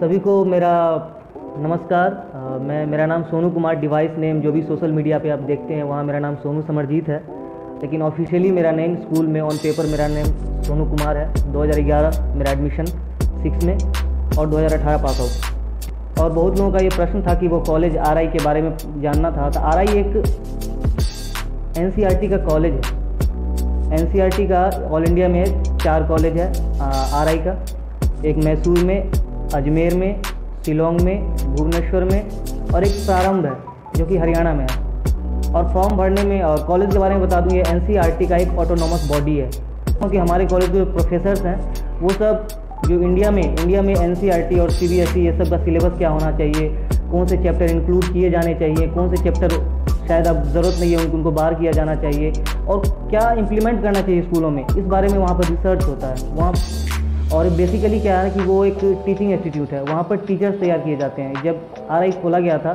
सभी को मेरा नमस्कार। मेरा नाम सोनू कुमार, डिवाइस नेम जो भी सोशल मीडिया पे आप देखते हैं वहाँ मेरा नाम सोनू समरजीत है, लेकिन ऑफिशियली मेरा नेम स्कूल में ऑन पेपर मेरा नेम सोनू कुमार है। 2011 मेरा एडमिशन 6 में और 2018 पास आउट। और बहुत लोगों का ये प्रश्न था कि वो कॉलेज आरआई के बारे में जानना था। तो आरआई एक एनसीईआरटी का कॉलेज है। एनसीईआरटी का ऑल इंडिया में 4 कॉलेज है आरआई का, एक मैसूर में, अजमेर में, शिलोंग में, भुवनेश्वर में और एक प्रारंभ है जो कि हरियाणा में है। और फॉर्म भरने में और कॉलेज के बारे में बता दूं, ये एनसीईआरटी का एक ऑटोनॉमस बॉडी है, क्योंकि हमारे कॉलेज के प्रोफेसर्स हैं वो सब जो इंडिया में एनसीईआरटी और सीबीएसई ये सब का सिलेबस क्या होना चाहिए, कौन से चैप्टर इंक्लूड किए जाने चाहिए, कौन से चैप्टर शायद अब ज़रूरत नहीं है उनको बाहर किया जाना चाहिए और क्या इम्प्लीमेंट करना चाहिए स्कूलों में, इस बारे में वहाँ पर रिसर्च होता है वहाँ। और बेसिकली क्या है कि वो एक टीचिंग इंस्टीट्यूट है, वहाँ पर टीचर्स तैयार किए जाते हैं। जब आरआई खोला गया था,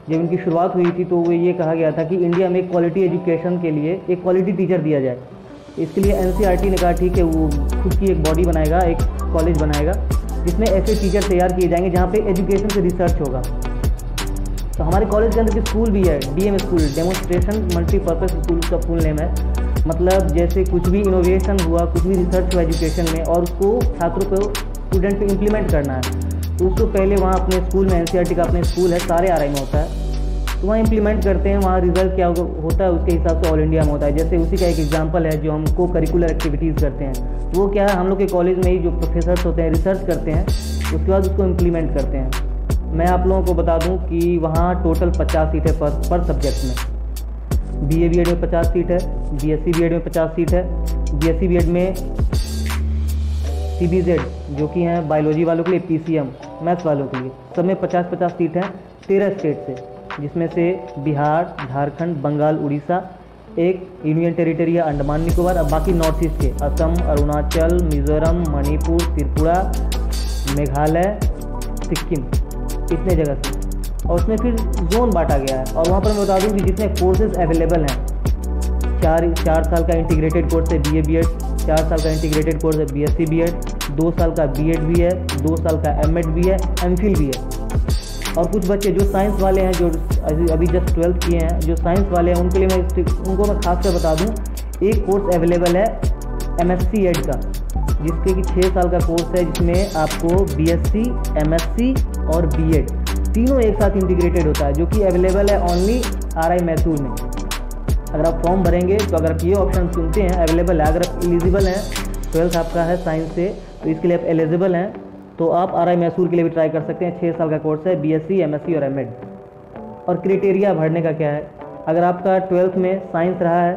जब इनकी शुरुआत हुई थी, तो वो ये कहा गया था कि इंडिया में क्वालिटी एजुकेशन के लिए एक क्वालिटी टीचर दिया जाए। इसके लिए एनसीईआरटी ने कहा ठीक है, वो खुद की एक बॉडी बनाएगा, एक कॉलेज बनाएगा जिसमें ऐसे टीचर तैयार किए जाएंगे जहाँ पे एजुकेशन से रिसर्च होगा। तो हमारे कॉलेज के अंदर एक स्कूल भी है, DM school, demonstration multipurpose school का फुल नेम है। मतलब जैसे कुछ भी इनोवेशन हुआ, कुछ भी रिसर्च हुआ एजुकेशन में और उसको छात्रों को, स्टूडेंट पे इम्प्लीमेंट करना है, तो उसको पहले वहाँ अपने स्कूल में, एनसीईआरटी का अपने स्कूल है, सारे आरआई में होता है, तो वहाँ इम्प्लीमेंट करते हैं। वहाँ रिजल्ट क्या होता है उसके हिसाब से ऑल इंडिया में होता है। जैसे उसी का एक एग्जाम्पल है जो हम को करिकुलर एक्टिविटीज़ करते हैं, तो वो क्या है, हम लोग के कॉलेज में ही जो प्रोफेसर्स होते हैं रिसर्च करते हैं, उसके बाद उसको इम्प्लीमेंट करते हैं। मैं आप लोगों को बता दूं कि वहाँ टोटल 50 सीट है पर सब्जेक्ट में। बीए बीएड में 50 सीट है, बीएससी बीएड में 50 सीट है, बीएससी बीएड में सीबीजेड जो कि हैं बायोलॉजी वालों के लिए, पीसीएम मैथ्स वालों के लिए, सब में 50-50 सीट हैं 13 स्टेट से, जिसमें से बिहार, झारखंड, बंगाल, उड़ीसा, एक यूनियन टेरिटरी है अंडमान निकोबार, अब बाकी नॉर्थ ईस्ट के असम, अरुणाचल, मिजोरम, मणिपुर, त्रिपुरा, मेघालय, सिक्किम, इतने जगह से। और उसमें फिर जोन बांटा गया है। और वहाँ पर मैं बता दूँ कि जितने कोर्सेज अवेलेबल हैं, 4 साल का इंटीग्रेटेड कोर्स है बीए बीएड, 4 साल का इंटीग्रेटेड कोर्स है बीएससी बीएड, 2 साल का बीएड भी है, 2 साल का एमएड भी है, एमफिल भी है। और कुछ बच्चे जो साइंस वाले हैं, जो अभी जस्ट 12th किए हैं, जो साइंस वाले हैं, उनके लिए उनको मैं खास कर बता दूँ, एक कोर्स अवेलेबल है एमएससी एड का, जिसके कि 6 साल का कोर्स है, जिसमें आपको बीएससी, एमएससी और बीएड तीनों एक साथ इंटीग्रेटेड होता है, जो कि अवेलेबल है ओनली आरआई मैसूर में। अगर आप फॉर्म भरेंगे तो अगर आप ये ऑप्शन चुनते हैं, अवेलेबल है, अगर आप एलिजिबल हैं, 12th आपका है साइंस से, तो इसके लिए आप एलिजिबल हैं, तो आप आरआई मैसूर के लिए भी ट्राई कर सकते हैं। 6 साल का कोर्स है, बीएससी, एमएससी और एमएड। और क्राइटेरिया भरने का क्या है, अगर आपका 12th में साइंस रहा है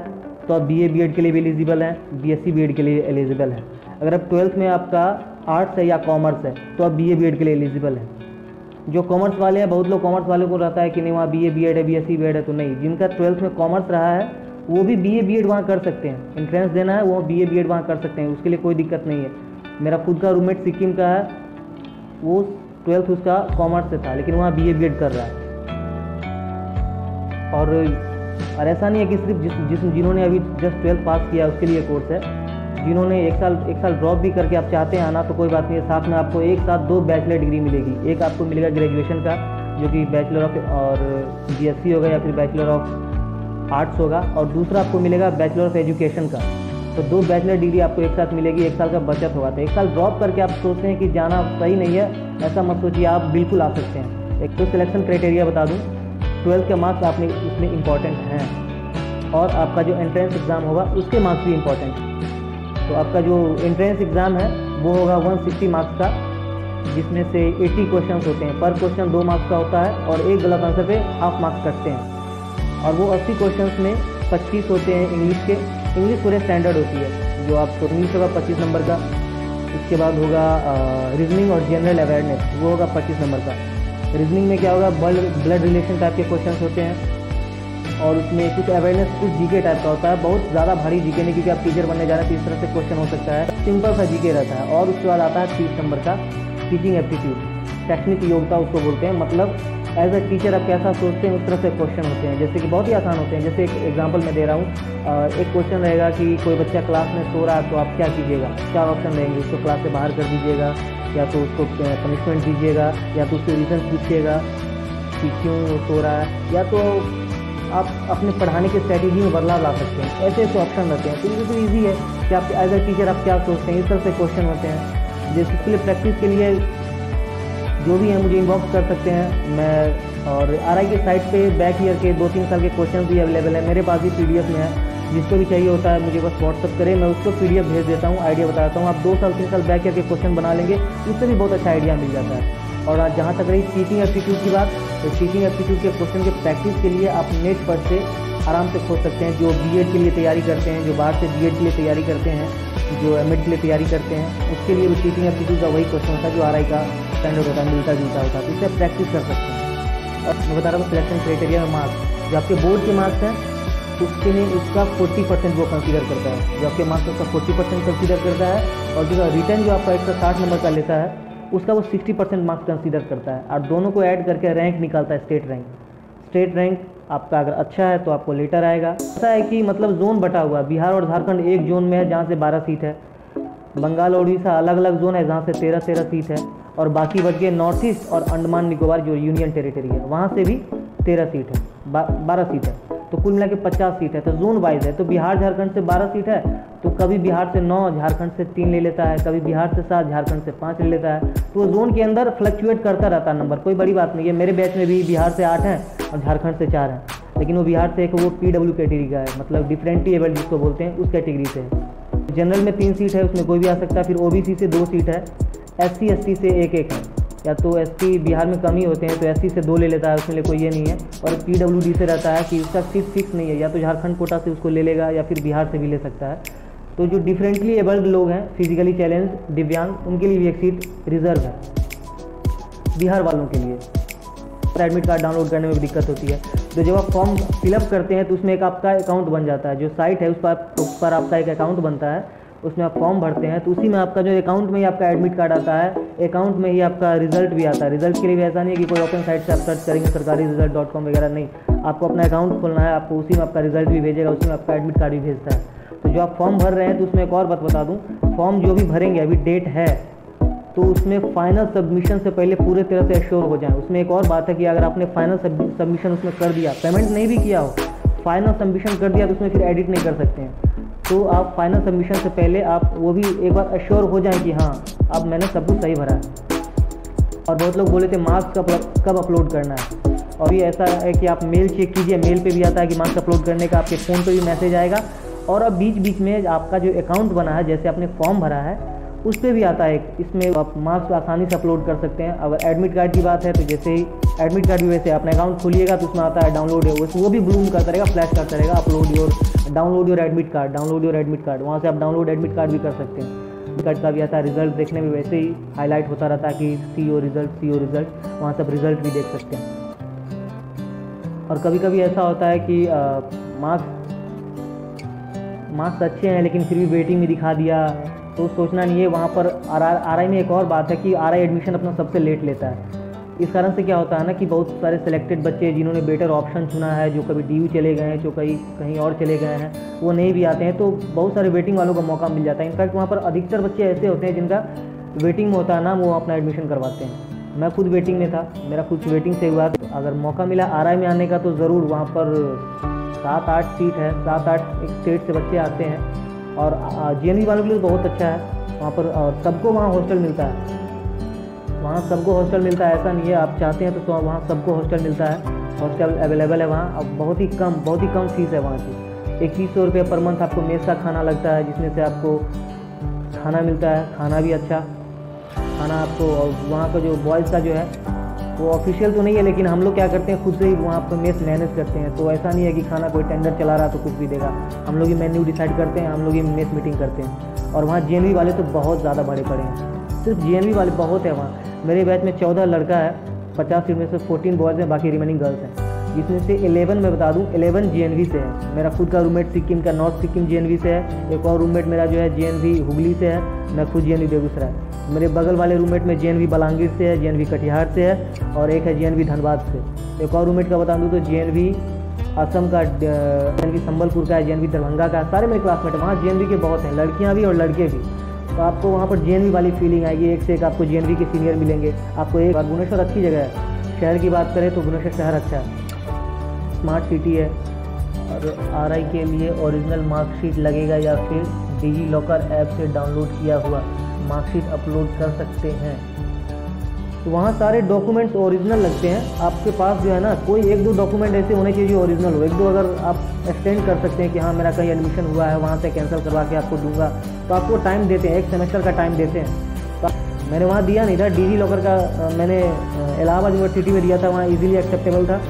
तो आप बीए बीएड के लिए भी एलिजिबल हैं, बीएससी बीएड के लिए एलिजिबल हैं। अगर आप 12th में आपका आर्ट्स है या कॉमर्स है तो आप बीए बीएड के लिए एलिजिबल हैं। जो कॉमर्स वाले हैं, बहुत लोग कॉमर्स वालों को रहता है कि नहीं वहाँ बीए बीएड है, बीएससी बीएड है, तो नहीं, जिनका 12th में कॉमर्स रहा है वो भी बीए बीएड वहाँ कर सकते हैं। एंट्रेंस देना है, वो बीए बीएड वहाँ कर सकते हैं, उसके लिए कोई दिक्कत नहीं है। मेरा खुद का रूममेट सिक्किम का है, वो 12th उसका कॉमर्स से था, लेकिन वहाँ बीए बीएड कर रहा है। और ऐसा नहीं है कि सिर्फ जिन्होंने अभी जस्ट 12th पास किया उसके लिए कोर्स है। जिन्होंने एक साल ड्रॉप भी करके आप चाहते हैं आना तो कोई बात नहीं है, साथ में आपको एक साथ 2 बैचलर डिग्री मिलेगी। एक आपको मिलेगा ग्रेजुएशन का, जो कि बैचलर ऑफ और बीएससी होगा या फिर बैचलर ऑफ आर्ट्स होगा, और दूसरा आपको मिलेगा बैचलर ऑफ एजुकेशन का। तो 2 बैचलर डिग्री आपको एक साथ मिलेगी, 1 साल का बचत होगा। तो 1 साल ड्रॉप करके आप सोचते हैं कि जाना सही नहीं है, ऐसा मत सोचिए, आप बिल्कुल आ सकते हैं। एक तो सिलेक्शन क्राइटेरिया बता दूँ, 12th के मार्क्स आपने उसमें इम्पॉर्टेंट हैं, और आपका जो एंट्रेंस एग्ज़ाम होगा उसके मार्क्स भी इम्पॉर्टेंट हैं। तो आपका जो एंट्रेंस एग्ज़ाम है वो होगा 160 मार्क्स का, जिसमें से 80 क्वेश्चंस होते हैं, पर क्वेश्चन 2 मार्क्स का होता है, और एक गलत आंसर पे हाफ मार्क्स कटते हैं। और वो 80 क्वेश्चंस में 25 होते हैं इंग्लिश के। इंग्लिश थोड़े स्टैंडर्ड होती है, जो आपको इंग्लिश होगा 25 नंबर का। उसके बाद होगा रीजनिंग और जनरल अवेयरनेस, वो होगा 25 नंबर का। रीजनिंग में क्या होगा, ब्लड रिलेशन टाइप के क्वेश्चन होते हैं, और उसमें कुछ अवेयरनेस, कुछ जीके टाइप का होता है। बहुत ज़्यादा भारी जीके नहीं, क्योंकि आप टीचर बनने जा रहे हैं तो इस तरह से क्वेश्चन हो सकता है। सिंपल सा जीके रहता है। और उसके बाद आता है 30 नंबर का टीचिंग एप्टीट्यूड, शैक्षणिक योग्यता उसको बोलते हैं। मतलब एज अ टीचर आप कैसा सोचते हैं उस तरह से क्वेश्चन होते हैं, जैसे कि बहुत ही आसान होते हैं। जैसे एक एग्जांपल मैं दे रहा हूँ, एक क्वेश्चन रहेगा कि कोई बच्चा क्लास में सो रहा है तो आप क्या कीजिएगा, क्या ऑप्शन रहेंगे, उसको क्लास से बाहर कर दीजिएगा, या तो उसको पनिशमेंट दीजिएगा, या तो उससे रीज़न पूछिएगा कि क्यों वो सो रहा है, या तो आप अपने पढ़ाने के स्ट्रैटेजी में बदलाव ला सकते हैं। ऐसे ऐसे ऑप्शन रहते हैं। तो ये तो ईजी है कि आप एज अ टीचर आप क्या सोचते हैं, इस तरह से क्वेश्चन होते हैं। जैसे इसके लिए प्रैक्टिस के लिए जो भी है मुझे इनबॉक्स कर सकते हैं मैं, और आरआई के साइट पे बैक ईयर के 2-3 साल के क्वेश्चन भी अवेलेबल है, मेरे पास भी पीडीएफ में है। जिसको भी चाहिए होता है मुझे बस व्हाट्सअप करें, मैं उसको पीडीएफ भेज देता हूँ, आइडिया बताता हूँ। आप 2 साल 3 साल बैक ईयर के क्वेश्चन बना लेंगे, उससे भी बहुत अच्छा आइडिया मिल जाता है। और आज जहाँ तक रही टीचिंग एप्टीट्यूड की बात, तो टीचिंग एप्टीट्यूड के क्वेश्चन के प्रैक्टिस के लिए आप नेट पर से आराम से खोज सकते हैं। जो बीएड के लिए तैयारी करते हैं, जो बाहर से बीएड के लिए तैयारी करते हैं, जो एमएड के लिए तैयारी करते हैं, उसके लिए भी टीचिंग एप्टीट्यूड का वही क्वेश्चन होता है जो आरआई का स्टैंडर्ड होता है, मिलता जुलता होता है। तो इससे आप प्रैक्टिस कर सकते हैं। और मैं बता रहा हूँ सिलेक्शन क्राइटेरिया में मार्क्स, जो आपके बोर्ड के मार्क्स हैं उसके लिए उसका 40% वो कंसीडर करता है। जो आपके मार्क्स उसका 40% कंसीडर करता है, और जो रिटर्न जो आपका 160 नंबर का लेता है उसका वो 60% मार्क्स कंसीडर करता है। और दोनों को ऐड करके रैंक निकालता है, स्टेट रैंक। स्टेट रैंक आपका अगर अच्छा है तो आपको लेटर आएगा। ऐसा है कि मतलब जोन बटा हुआ है, बिहार और झारखंड एक जोन में है जहाँ से 12 सीट है, बंगाल और उड़ीसा अलग अलग जोन है जहाँ से 13-13 सीट है, और बाकी बच गए नॉर्थ ईस्ट और अंडमान निकोबार जो यूनियन टेरिटरी है, वहाँ से भी 13 सीट है, 12 सीट है। तो कुल मिला के 50 सीट है। तो जोन वाइज है। तो बिहार झारखंड से 12 सीट है, तो कभी बिहार से 9, झारखंड से 3 ले लेता है, कभी बिहार से 7, झारखंड से 5 ले लेता है। तो वो जोन के अंदर फ्लक्चुएट करता रहता है नंबर, कोई बड़ी बात नहीं है। मेरे बैच में भी बिहार से 8 हैं और झारखंड से 4 हैं, लेकिन वो बिहार से एक वो PW कैटेगरी का है, मतलब डिफरेंटली एबल्ड जिसको बोलते हैं, उस कैटेगरी से है। जनरल में 3 सीट है, उसमें कोई भी आ सकता है। फिर OBC से 2 सीट है, SC ST से 1-1 है। या तो ST बिहार में कम ही होते हैं तो SC से 2 ले लेता है, उसमें लिए कोई ये नहीं है। और PWD से रहता है कि उसका सीट फिक्स नहीं है, या तो झारखंड कोटा से उसको ले लेगा या फिर बिहार से भी ले सकता है। तो जो डिफरेंटली एबल्ड लोग हैं, फिजिकली चैलेंज, दिव्यांग, उनके लिए भी एक सीट रिजर्व है बिहार वालों के लिए। एडमिट कार्ड डाउनलोड करने में भी दिक्कत होती है। तो जब आप फॉर्म फिलअप करते हैं तो उसमें एक आपका अकाउंट बन जाता है, जो साइट है उस पर आपका एक अकाउंट बनता है, उसमें आप फॉर्म भरते हैं। तो उसी में आपका जो अकाउंट में ही आपका एडमिट कार्ड आता है, अकाउंट में ही आपका रिजल्ट भी आता है। रिजल्ट के लिए भी ऐसा नहीं है कि कोई ओपन साइट से आप सर्च करेंगे sarkari-result.com वगैरह, नहीं, आपको अपना अकाउंट खोलना है, आपको उसी में आपका रिजल्ट भी भेजेगा, उसी में आपका एडमिट कार्ड भी भेजता है। तो जो आप फॉर्म भर रहे हैं तो उसमें एक और बात बता दूँ, फॉर्म जो भी भरेंगे, अभी डेट है तो उसमें फाइनल सबमिशन से पहले पूरे तरह से एश्योर हो जाएं। उसमें एक और बात है कि अगर आपने फाइनल सबमिशन उसमें कर दिया, पेमेंट नहीं भी किया हो, फाइनल सबमिशन कर दिया तो उसमें फिर एडिट नहीं कर सकते हैं। तो आप फाइनल सबमिशन से पहले आप वो भी एक बार एश्योर हो जाएं कि हाँ अब मैंने सब कुछ सही भरा है। और बहुत लोग बोले थे मार्क्स कब अपलोड करना है, और ये ऐसा है कि आप मेल चेक कीजिए, मेल पे भी आता है कि मार्क्स अपलोड करने का, आपके फ़ोन पे भी मैसेज आएगा। और अब बीच बीच में आपका जो अकाउंट बना है, जैसे आपने फॉर्म भरा है उस पर भी आता है, इसमें आप मार्क्स आसानी से अपलोड कर सकते हैं। अगर एडमिट कार्ड की बात है तो जैसे ही एडमिट कार्ड भी वैसे अपना अकाउंट खोलिएगा तो उसमें आता है डाउनलोड, वो भी ब्लूम करता रहेगा, फ्लैश करता रहेगा, डाउनलोड योर एडमिट कार्ड, वहाँ से आप डाउनलोड एडमिट कार्ड भी कर सकते हैं। एडमिट कार्ड का भी आता है, रिजल्ट देखने में वैसे ही हाईलाइट होता रहता है कि सी योर रिजल्ट, वहाँ से आप रिजल्ट भी देख सकते हैं। और कभी कभी ऐसा होता है कि मार्क्स अच्छे हैं लेकिन फिर भी वेटिंग में दिखा दिया, तो सोचना नहीं है। वहाँ पर आरआई में एक और बात है कि आरआई एडमिशन अपना सबसे लेट लेता है। इस कारण से क्या होता है ना कि बहुत सारे सिलेक्टेड बच्चे जिन्होंने बेटर ऑप्शन चुना है, जो कभी DU चले गए हैं, जो कहीं और चले गए हैं, वो नहीं भी आते हैं, तो बहुत सारे वेटिंग वालों का मौका मिल जाता है। इनफैक्ट वहाँ पर अधिकतर बच्चे ऐसे होते हैं जिनका वेटिंग में होता है ना, वो अपना एडमिशन करवाते हैं। मैं खुद वेटिंग में था, मेरा कुछ वेटिंग से हुआ। अगर मौका मिला आरआई में आने का तो ज़रूर, वहाँ पर 7-8 सीट है, 7-8 एक स्टेट से बच्चे आते हैं। और GNV वालों के लिए बहुत अच्छा है वहाँ पर, और सबको वहाँ हॉस्टल मिलता है, ऐसा नहीं है आप चाहते हैं तो वहाँ सबको हॉस्टल मिलता है, हॉस्टल अवेलेबल है वहाँ। अब बहुत ही कम फीस है वहाँ की, 2100 रुपये पर मंथ आपको मेस का खाना लगता है, जिसमें से आपको खाना मिलता है, खाना भी अच्छा खाना आपको। और वहाँ का जो बॉयज़ का जो है वो ऑफिशियल तो नहीं है, लेकिन हम लोग क्या करते हैं खुद से ही वहाँ पर मेस मैनेज करते हैं। तो ऐसा नहीं है कि खाना कोई टेंडर चला रहा तो कुछ भी देगा, हम लोग ही मेन्यू डिसाइड करते हैं, हम लोग ही मेस मीटिंग करते हैं। और वहाँ GNV वाले तो बहुत ज़्यादा बड़े पड़े हैं, सिर्फ GNV वाले बहुत है वहाँ। मेरे बैच में 14 लड़का है, 50 सीट में से 14 बॉयज़ हैं, बाकी रिमेनिंग गर्ल्स हैं, जिसमें से 11 मैं बता दूँ 11 GNV से है। मेरा खुद का रूममेट सिक्किम का, नॉर्थ सिक्किम GNV से है, एक और रूममेट मेरा जो है GNV हुगली से है, मैं खुद GNV बेगूसराय। मेरे बगल वाले रूममेट में JNV बलांगीर से है, JNV कटिहार से है, और एक है JNV धनबाद से। एक और रूममेट का बता दूँ तो JNV असम का, JNV संबलपुर का है, JNV दरभंगा का, सारे मेरे क्लासमेट हैं। वहाँ JNV के बहुत हैं, लड़कियाँ भी और लड़के भी। तो आपको वहाँ पर JNV वाली फीलिंग आएगी, एक से एक आपको JNV के सीनियर मिलेंगे आपको। एक भुवनेश्वर अच्छी जगह है, शहर की बात करें तो भुवनेश्वर शहर अच्छा है, स्मार्ट सिटी है। और RI के लिए ओरिजिनल मार्कशीट लगेगा या फिर डिजी लॉकर ऐप से डाउनलोड किया हुआ मार्कशीट अपलोड कर सकते हैं? तो वहाँ सारे डॉक्यूमेंट्स ओरिजिनल लगते हैं। आपके पास जो है ना, कोई एक दो डॉक्यूमेंट ऐसे होने चाहिए जो ओरिजिनल हो। एक दो अगर आप एक्सटेंड कर सकते हैं कि हाँ मेरा कहीं एडमिशन हुआ है, वहाँ से कैंसिल करवा के आपको दूंगा, तो आपको टाइम देते हैं, 1 सेमेस्टर का टाइम देते हैं। तो मैंने वहाँ दिया नहीं था डिजी लॉकर का, मैंने इलाहाबाद यूनिवर्सिटी में दिया था, वहाँ ईजिली एक्सेप्टेबल था।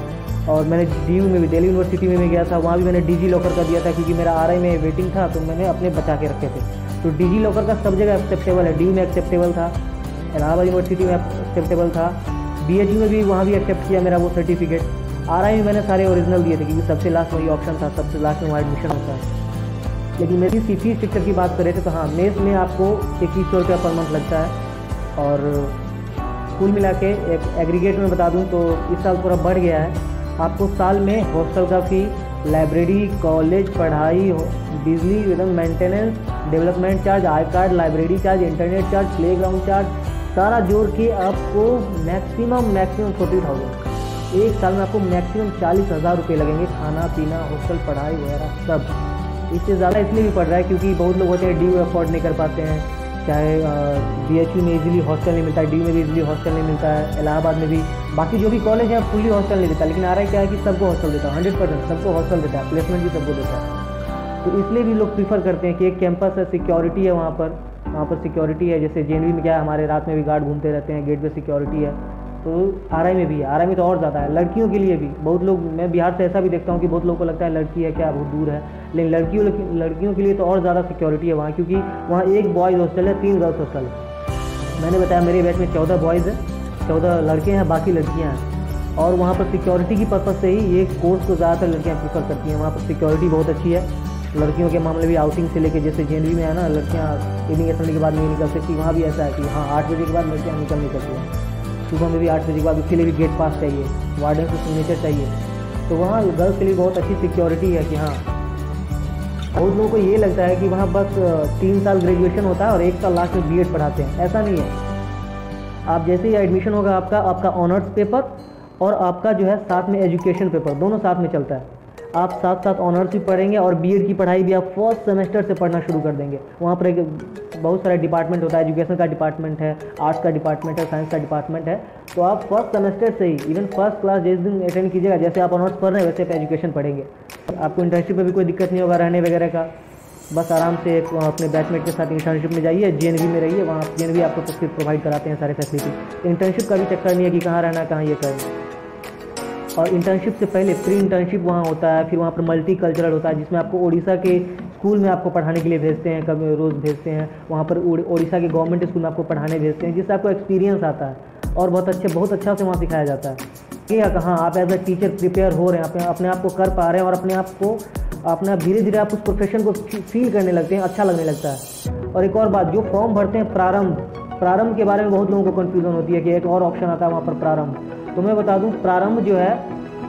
और मैंने DU में भी, दिल्ली यूनिवर्सिटी में भी गया था, वहाँ भी मैंने डिजी लॉकर का दिया था, क्योंकि मेरा RI में वेटिंग था, तो मैंने अपने बचा के रखे थे। तो डिजी लॉकर का सब जगह एक्सेप्टेबल है। DU में एक्सेप्टेबल था, इलाहाबाद यूनिवर्सिटी में एक्सेप्टेबल था, BHU में भी, वहाँ भी एक्सेप्ट किया मेरा वो सर्टिफिकेट। RI में मैंने सारे ओरिजिनल दिए थे, क्योंकि सबसे लास्ट वही ऑप्शन था, सबसे लास्ट में वहाँ एडमिशन होता है। लेकिन मेरी फीस स्ट्रक्चर की बात करें तो हाँ, मेस में आपको 2100 रुपया पर मंथ लगता है। और कुल मिला के एक एग्रीगेट में बता दूँ तो इस साल थोड़ा बढ़ गया है। आपको साल में हॉस्टल का फ़ी, लाइब्रेरी, कॉलेज, पढ़ाई, बिजली, within maintenance, development charge, I card, library charge, internet charge, playground charge, सारा जोड़ के आपको मैक्सिमम 40,000, एक साल में आपको मैक्सिमम 40,000 रुपये लगेंगे, खाना पीना, हॉस्टल, पढ़ाई वगैरह सब। इससे ज़्यादा इसलिए भी पड़ रहा है क्योंकि बहुत लोग होते हैं DU अफोर्ड नहीं कर पाते हैं, चाहे BHU में इजीली हॉस्टल नहीं मिलता है, DU में भी इजीली हॉस्टल नहीं मिलता है, इलाहाबाद में भी, बाकी जो भी कॉलेज है फुली हॉस्टल नहीं देता। लेकिन RI क्या है कि सबको हॉस्टल देता है, 100% सबको हॉस्टल देता है, प्लेसमेंट भी सबको देता है। तो इसलिए भी लोग प्रीफर करते हैं कि एक कैंपस है, सिक्योरिटी है वहाँ पर सिक्योरिटी है। जैसे JNV में क्या है, हमारे रात में भी गार्ड घूमते रहते हैं, गेट पे सिक्योरिटी है। तो RI में भी है, RI में तो और ज़्यादा है, लड़कियों के लिए भी। बहुत लोग, मैं बिहार से ऐसा भी देखता हूँ कि बहुत लोगों को लगता है लड़की है क्या, बहुत दूर है, लेकिन लड़कियों के लिए तो और ज़्यादा सिक्योरिटी है वहाँ, क्योंकि वहाँ एक बॉयज़ हॉस्टल है, 3 गर्ल्स हॉस्टल है। मैंने बताया मेरे बैच में 14 बॉयज़ हैं, 14 लड़के हैं, बाकी लड़कियाँ हैं। और वहाँ पर सिक्योरिटी की पर्पज़ से ही ये कोर्स को ज़्यादातर लड़कियाँ प्रीफर करती हैं। वहाँ पर सिक्योरिटी बहुत अच्छी है। लड़कियों के मामले भी आउटिंग से लेके, जैसे JNV में है ना, लड़कियाँ इवनिंग असेंबली के बाद नहीं निकल सकती, वहाँ भी ऐसा है कि हाँ 8 बजे के बाद लड़कियाँ निकल नहीं सकती हैं। सुबह में भी 8 बजे के बाद, उसके लिए भी गेट पास चाहिए, वार्डन से सिग्नेचर चाहिए। तो वहाँ गर्ल्स के लिए बहुत अच्छी सिक्योरिटी है कि हाँ। बहुत लोगों को ये लगता है कि वहाँ बस 3 साल ग्रेजुएशन होता है और 1 साल लास्ट में BEd पढ़ाते हैं, ऐसा नहीं है। आप जैसे ही एडमिशन होगा आपका ऑनर्स पेपर और आपका जो है साथ में एजुकेशन पेपर, दोनों साथ में चलता है। आप साथ साथ ऑनर्स भी पढ़ेंगे और BEd की पढ़ाई भी आप फर्स्ट सेमेस्टर से पढ़ना शुरू कर देंगे। वहाँ पर एक बहुत सारा डिपार्टमेंट होता है, एजुकेशन का डिपार्टमेंट है, आर्ट्स का डिपार्टमेंट है, साइंस का डिपार्टमेंट है। तो आप फर्स्ट सेमेस्टर से ही, इवन फर्स्ट क्लास जिस दिन अटेंड कीजिएगा, जैसे आप ऑनर्स पढ़ रहे हैं वैसे आप एजुकेशन पढ़ेंगे। आपको इंटर्नशिप में भी कोई दिक्कत नहीं होगा रहने वगैरह का। बस आराम से एक अपने बैचमेट के साथ इंटर्नशिप में जाइए, JNV में रहिए, वहाँ JNV आपको तो सिर्फ प्रोवाइड कराते हैं सारे फैसिलिटी। इंटर्नशिप का भी चक्कर नहीं है कि कहाँ रहना है, कहाँ ये करना। और इंटर्नशिप से पहले प्री इंटर्नशिप वहाँ होता है, फिर वहाँ पर मल्टी कल्चरल होता है, जिसमें आपको उड़ीसा के स्कूल में आपको पढ़ाने के लिए भेजते हैं, कभी रोज़ भेजते हैं। वहाँ पर उड़ीसा के गवर्नमेंट स्कूल में आपको पढ़ाने भेजते हैं, जिससे आपको एक्सपीरियंस आता है और बहुत अच्छा से वहाँ सिखाया जाता है कि कहाँ आप एज अ टीचर प्रिपेयर हो रहे हैं, अपने आप को कर पा रहे हैं, और अपने धीरे धीरे आप उस प्रोफेशन को फील करने लगते हैं, अच्छा लगने लगता है। और एक और बात, जो फॉर्म भरते हैं प्रारंभ के बारे में बहुत लोगों को कन्फ्यूज़न होती है कि एक और ऑप्शन आता है वहाँ पर प्रारंभ। तो मैं बता दूं, प्रारंभ जो है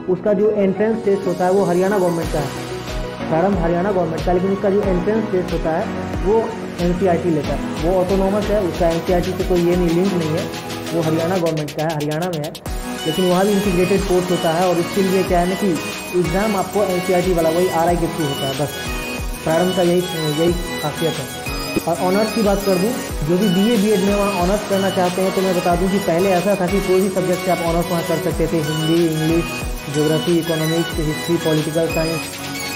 उसका जो एंट्रेंस टेस्ट होता है वो हरियाणा गवर्नमेंट का है। प्रारंभ हरियाणा गवर्नमेंट का, लेकिन उसका जो एंट्रेंस टेस्ट होता है वो NCERT लेता है। वो ऑटोनोमस है, उसका NCERT से कोई ये नहीं लिंक नहीं है, वो हरियाणा गवर्नमेंट का है, हरियाणा में है। लेकिन वहाँ भी इंटीग्रेटेड कोर्स होता है, और इसके लिए क्या है ना कि एग्ज़ाम आपको NCERT वाला वही RI के थ्रू होता है। बस प्रारंभ का यही खासियत है। और ऑनर्स की बात कर दूं, जो भी BA BEd में वहाँ ऑनर्स करना चाहते हैं, तो मैं बता दूं कि पहले ऐसा था कि कोई भी सब्जेक्ट से आप ऑनर्स वहाँ कर सकते थे, Hindi, English, geography, economics, history, political science,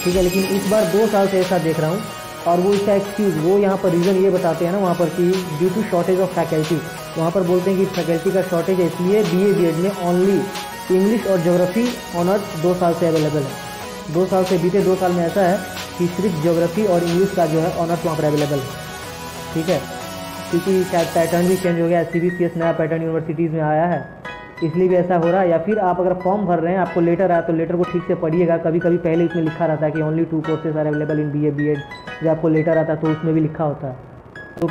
ठीक है। लेकिन इस बार 2 साल से ऐसा देख रहा हूँ, और वो इसका एक्सक्यूज़, वो यहाँ पर रीज़न ये बताते हैं ना वहाँ पर कि due to shortage of faculty, वहाँ पर बोलते हैं कि फैकल्टी का शॉर्टेज है, इसलिए BA BEd में ओनली इंग्लिश और ज्योग्राफी ऑनर्स 2 साल से अवेलेबल है। 2 साल से, बीते 2 साल में ऐसा है कि सिर्फ ज्योग्राफी और इंग्लिश का जो है ऑनर्स वहाँ पर अवेलेबल है, ठीक है। क्योंकि शायद पैटर्न भी चेंज हो गया, CBCS नया पैटर्न यूनिवर्सिटीज़ में आया है, इसलिए भी ऐसा हो रहा है। या फिर आप अगर फॉर्म भर रहे हैं, आपको लेटर आया, तो लेटर को ठीक से पढ़िएगा। कभी कभी पहले इसमें लिखा रहता है कि only 2 courses are available in BA BEd, जब आपको लेटर आता है तो उसमें भी लिखा होता है। तो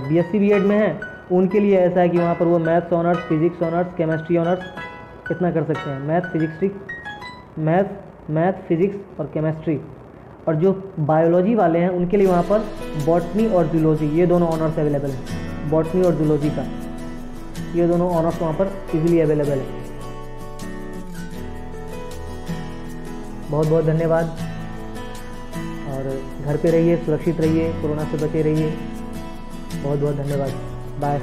BSc BEd में है उनके लिए ऐसा है कि वहाँ पर वो maths honours, physics honours, chemistry honours इतना कर सकते हैं। मैथ फिजिक्स और केमिस्ट्री। और जो बायोलॉजी वाले हैं उनके लिए वहाँ पर बॉटनी और जूलॉजी, ये दोनों ऑनर्स अवेलेबल हैं। बॉटनी और जूलॉजी का ये दोनों ऑनर्स वहाँ पर इजीली अवेलेबल है। बहुत बहुत धन्यवाद। और घर पे रहिए, सुरक्षित रहिए, कोरोना से बचे रहिए। बहुत बहुत धन्यवाद। बाय।